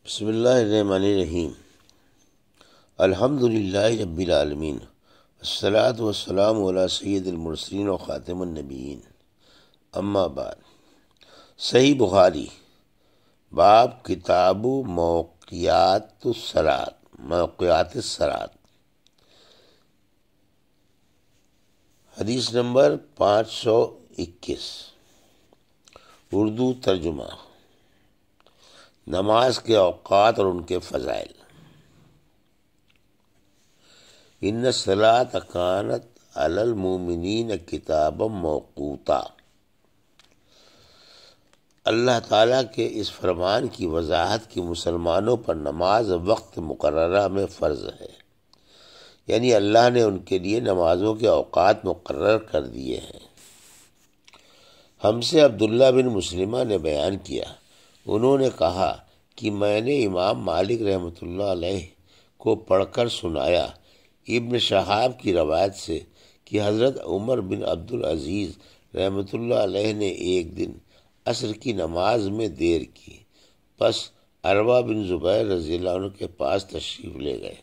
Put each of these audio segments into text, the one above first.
بسم اللہ الرحمن الرحیم۔ الحمد للہ رب العالمین، والصلاة والسلام علی سید المرسلین و خاتم النبیین، اما بعد۔ صحیح بخاری باب کتاب موقعات الصلاۃ، حدیث نمبر 521، اردو ترجمہ۔ نماز کے اوقات اور ان کے فضائل۔ ان الصلاۃ کانت علی المؤمنین کتابا موقوتا۔ اللہ تعالیٰ کے اس فرمان کی وضاحت کی مسلمانوں پر نماز وقت مقررہ میں فرض ہے، یعنی اللہ نے ان کے لیے نمازوں کے اوقات مقرر کر دیے ہیں۔ ہم سے عبداللہ بن مسلمہ نے بیان کیا، انہوں نے کہا کہ میں نے امام مالک رحمۃ اللہ علیہ کو پڑھ کر سنایا، ابن شہاب کی روایت سے کہ حضرت عمر بن عبدالعزیز رحمۃ اللہ علیہ نے ایک دن عصر کی نماز میں دیر کی، پس عروہ بن زبیر رضی اللہ عنہ کے پاس تشریف لے گئے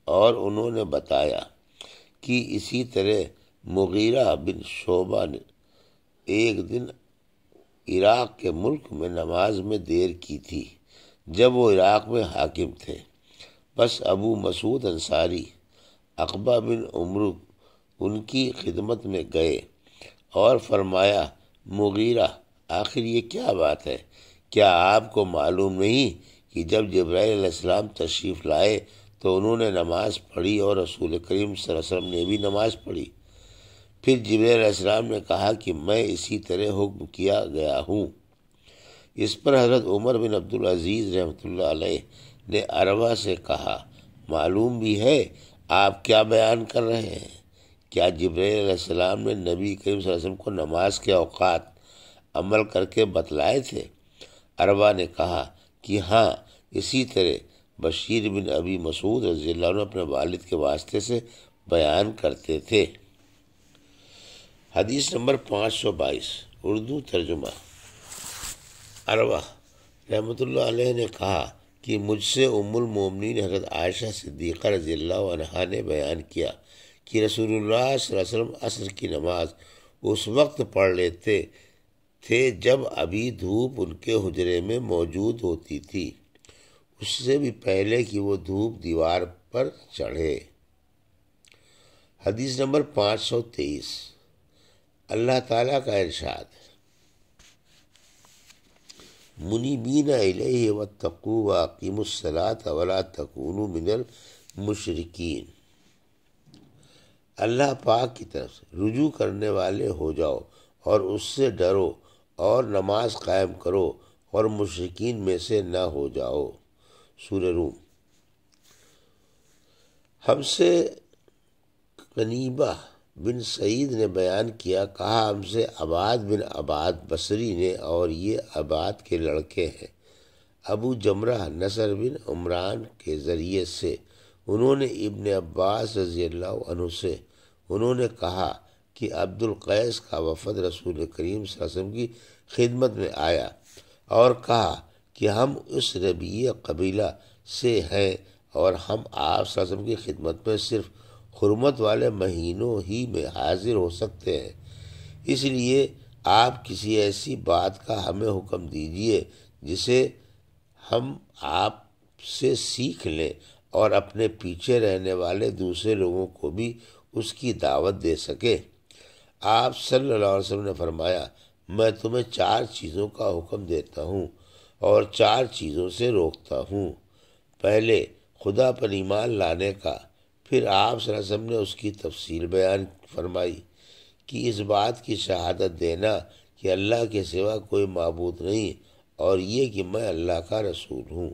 اور انہوں نے بتایا کہ اسی طرح مغیرہ بن شعبہ نے ایک دن عراق کے ملک میں نماز میں دیر کی تھی جب وہ عراق میں حاکم تھے۔ بس ابو مسعود انصاری عقبہ بن عمرو ان کی خدمت میں گئے اور فرمایا، مغیرہ، آخر یہ کیا بات ہے؟ کیا آپ کو معلوم نہیں کہ جب جبرائیل علیہ السلام تشریف لائے تو انہوں نے نماز پڑھی اور رسول کریم صلی اللہ علیہ وسلم نے بھی نماز پڑھی؟ پھر جبرائیل علیہ السلام نے کہا کہ میں اسی طرح حکم کیا گیا ہوں۔ اس پر حضرت عمر بن عبدالعزیز رحمۃ اللہ علیہ نے عروہ سے کہا، معلوم بھی ہے آپ کیا بیان کر رہے ہیں؟ کیا جبرائیل علیہ السلام نے نبی کریم صلی اللہ علیہ وسلم کو نماز کے اوقات عمل کر کے بتلائے تھے؟ عروہ نے کہا کہ ہاں، اسی طرح بشیر بن ابی مسعود رضی اللہ عنہ اپنے والد کے واسطے سے بیان کرتے تھے۔ حدیث نمبر 522، اردو ترجمہ۔ عروہ رحمۃ اللہ علیہ نے کہا کہ مجھ سے ام المومنین حضرت عائشہ صدیقہ رضی اللہ عنہا نے بیان کیا کہ رسول اللہ صلی اللہ علیہ وسلم عصر کی نماز اس وقت پڑھ لیتے تھے جب ابھی دھوپ ان کے حجرے میں موجود ہوتی تھی، اس سے بھی پہلے کہ وہ دھوپ دیوار پر چڑھے۔ حدیث نمبر 523، اللہ تعالیٰ کا ارشاد، منیبین الیہ واتقوا واقیموا الصلاۃ ولا تکونوا من المشرکین۔ اللہ پاک کی طرف رجوع کرنے والے ہو جاؤ اور اس سے ڈرو اور نماز قائم کرو اور مشرکین میں سے نہ ہو جاؤ۔ سورہ روم۔ ہم سے قنیبہ بن سعید نے بیان کیا، کہا ہم سے عباد بن عباد بصری نے، اور یہ عباد کے لڑکے ہیں، ابو جمرہ نصر بن عمران کے ذریعے سے، انہوں نے ابن عباس رضی اللہ عنہ سے، انہوں نے کہا کہ عبد القیس کا وفد رسول کریم صلی اللہ علیہ وسلم کی خدمت میں آیا اور کہا کہ ہم اس ربیع قبیلہ سے ہیں اور ہم آپ صلی اللہ علیہ وسلم کی خدمت میں صرف حرمت والے مہینوں ہی میں حاضر ہو سکتے ہیں، اس لیے آپ کسی ایسی بات کا ہمیں حکم دیجیے جسے ہم آپ سے سیکھ لیں اور اپنے پیچھے رہنے والے دوسرے لوگوں کو بھی اس کی دعوت دے سکیں۔ آپ صلی اللہ علیہ وسلم نے فرمایا، میں تمہیں 4 چیزوں کا حکم دیتا ہوں اور 4 چیزوں سے روکتا ہوں۔ پہلے خدا پر ایمان لانے کا۔ پھر آپ صلی اللہ علیہ وسلم نے اس کی تفصیل بیان فرمائی کہ اس بات کی شہادت دینا کہ اللہ کے سوا کوئی معبود نہیں اور یہ کہ میں اللہ کا رسول ہوں،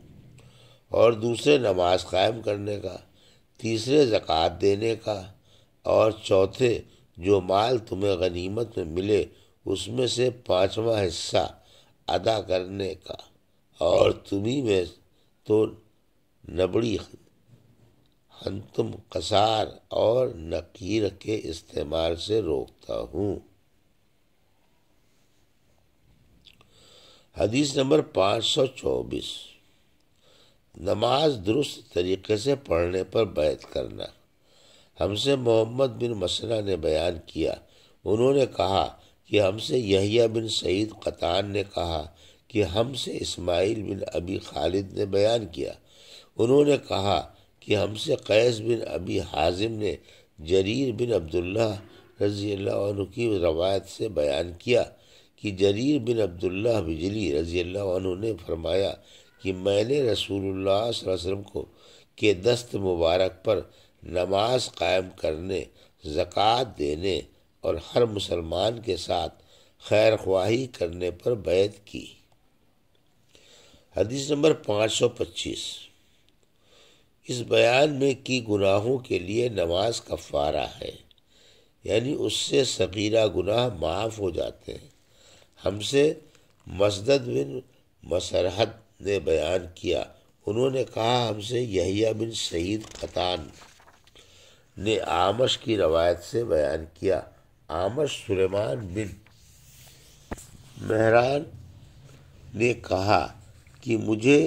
اور دوسرے نماز قائم کرنے کا، تیسرے زکوٰۃ دینے کا، اور چوتھے جو مال تمہیں غنیمت میں ملے اس میں سے 5واں حصہ ادا کرنے کا، اور تمہیں میں تو نبڑی، حنتم، قصار اور نقیر کے استعمال سے روکتا ہوں۔ حدیث نمبر 524، نماز درست طریقے سے پڑھنے پر بیعت کرنا۔ ہم سے محمد بن مسنہ نے بیان کیا، انہوں نے کہا کہ ہم سے یحییٰ بن سعید قطان نے کہا کہ ہم سے اسماعیل بن ابی خالد نے بیان کیا، انہوں نے کہا کہ ہم سے قیس بن ابی حازم نے جریر بن عبداللہ رضی اللہ عنہ کی روایت سے بیان کیا کہ جریر بن عبداللہ بجلی رضی اللہ عنہ نے فرمایا کہ میں نے رسول اللہ صلی اللہ علیہ وسلم کے دست مبارک پر نماز قائم کرنے، زکوٰۃ دینے اور ہر مسلمان کے ساتھ خیر خواہی کرنے پر بیعت کی۔ حدیث نمبر 525۔ اس بیان میں کی گناہوں کے لیے نماز کفارہ ہے، یعنی اس سے صغیرہ گناہ معاف ہو جاتے ہیں۔ ہم سے مسدد بن مسرحد نے بیان کیا، انہوں نے کہا ہم سے یحییٰ بن سعید قطان نے اعمش کی روایت سے بیان کیا، اعمش سلیمان بن مہران نے کہا کہ مجھے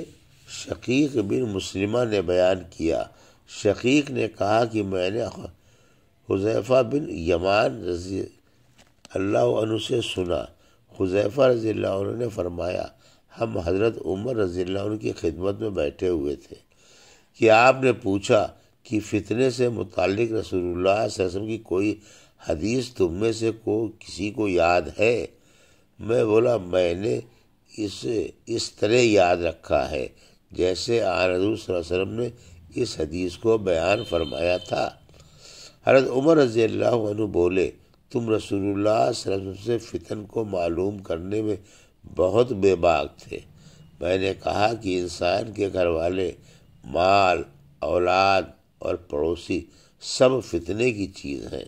شقیق بن مسلمہ نے بیان کیا، شقیق نے کہا کہ میں نے حذیفہ بن یمان رضی اللہ عنہ سے سنا، حذیفہ رضی اللہ عنہ نے فرمایا ہم حضرت عمر رضی اللہ عنہ کی خدمت میں بیٹھے ہوئے تھے کہ آپ نے پوچھا کہ فتنے سے متعلق رسول اللہ صلی اللہ علیہ وسلم کی کوئی حدیث تم میں سے کسی کو یاد ہے؟ میں بولا میں نے اسے اس طرح یاد رکھا ہے جیسے آن حضور صلی اللہ علیہ وسلم نے اس حدیث کو بیان فرمایا تھا۔ حضرت عمر رضی اللہ عنہ بولے تم رسول اللہ صلی اللہ علیہ وسلم سے فتن کو معلوم کرنے میں بہت بے باک تھے۔ میں نے کہا کہ انسان کے گھر والے، مال، اولاد اور پڑوسی سب فتنے کی چیز ہیں،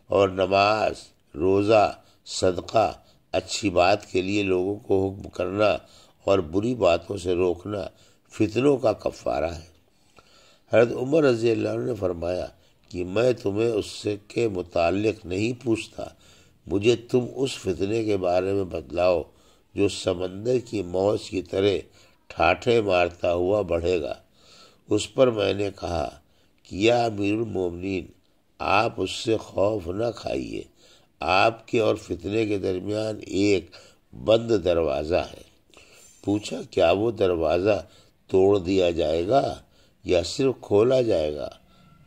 اور نماز، روزہ، صدقہ، اچھی بات کے لیے لوگوں کو حکم کرنا اور بری باتوں سے روکنا فتنوں کا کفارہ ہے۔ حضرت عمر رضی اللہ عنہ نے فرمایا کہ میں تمہیں اس سے کے متعلق نہیں پوچھتا، مجھے تم اس فتنے کے بارے میں بتلاؤ جو سمندر کی موج کی طرح ٹھاٹھے مارتا ہوا بڑھے گا۔ اس پر میں نے کہا کہ یا امیر المومنین، آپ اس سے خوف نہ کھائیے، آپ کے اور فتنے کے درمیان ایک بند دروازہ ہے۔ پوچھا کیا وہ دروازہ توڑ دیا جائے گا یا صرف کھولا جائے گا؟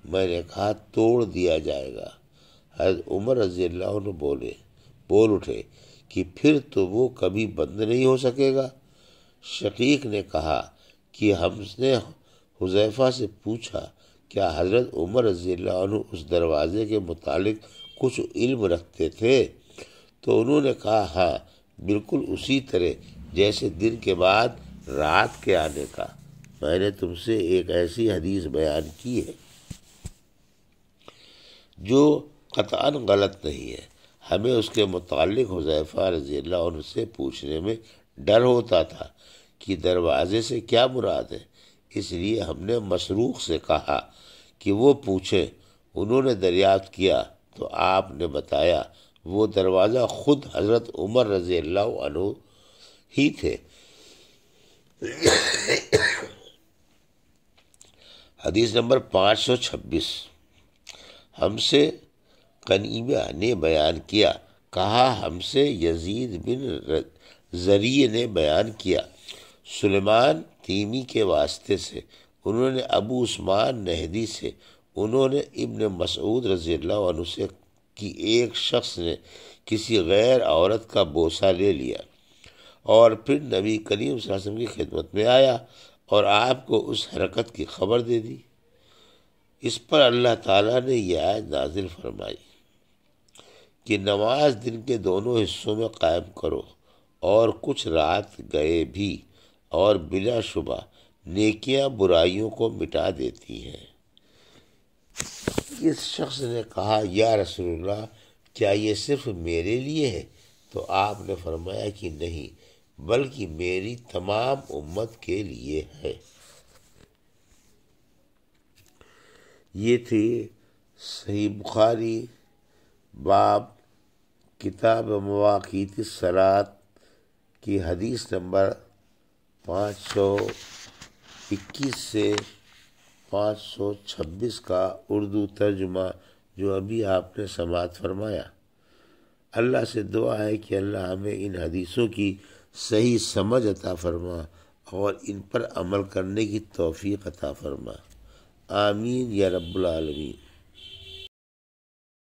میں نے کہا توڑ دیا جائے گا۔ حضرت عمر رضی اللہ عنہ بول اٹھے کہ پھر تو وہ کبھی بند نہیں ہو سکے گا۔ شقیق نے کہا کہ ہم نے حذیفہ سے پوچھا کیا حضرت عمر رضی اللہ عنہ اس دروازے کے متعلق کچھ علم رکھتے تھے؟ تو انہوں نے کہا ہاں، بالکل اسی طرح جیسے دن کے بعد رات کے آنے کا۔ میں نے تم سے ایک ایسی حدیث بیان کی ہے جو قطعاً غلط نہیں ہے، ہمیں اس کے متعلق حذیفہ رضی اللہ عنہ سے پوچھنے میں ڈر ہوتا تھا کہ دروازے سے کیا مراد ہے، اس لیے ہم نے مسروق سے کہا کہ وہ پوچھیں۔ انہوں نے دریافت کیا تو آپ نے بتایا وہ دروازہ خود حضرت عمر رضی اللہ عنہ ہی تھے۔ حدیث نمبر 526۔ ہم سے قنیبہ نے بیان کیا، کہا ہم سے یزید بن زریع نے بیان کیا سلیمان تیمی کے واسطے سے، انہوں نے ابو عثمان نہدی سے، انہوں نے ابن مسعود رضی اللہ عنہ سے کہ ایک شخص نے کسی غیر عورت کا بوسہ لے لیا اور پھر نبی کریم صلی اللہ علیہ وسلم کی خدمت میں آیا اور آپ کو اس حرکت کی خبر دے دی۔ اس پر اللہ تعالیٰ نے یہ آیت نازل فرمائی کہ نماز دن کے دونوں حصوں میں قائم کرو اور کچھ رات گئے بھی، اور بلا شبہ نیکیاں برائیوں کو مٹا دیتی ہیں۔ اس شخص نے کہا یا رسول اللہ، کیا یہ صرف میرے لیے ہے؟ تو آپ نے فرمایا کہ نہیں، بلکہ میری تمام امت کے لیے ہے۔ یہ تھی صحیح بخاری باب کتاب مواقیت الصلاۃ کی حدیث نمبر 525۔ 21 سے 526 کا اردو ترجمہ جو ابھی آپ نے سماعت فرمایا۔ اللہ سے دعا ہے کہ اللہ ہمیں ان حدیثوں کی صحیح سمجھ عطا فرما اور ان پر عمل کرنے کی توفیق عطا فرما، آمین یا رب العالمین۔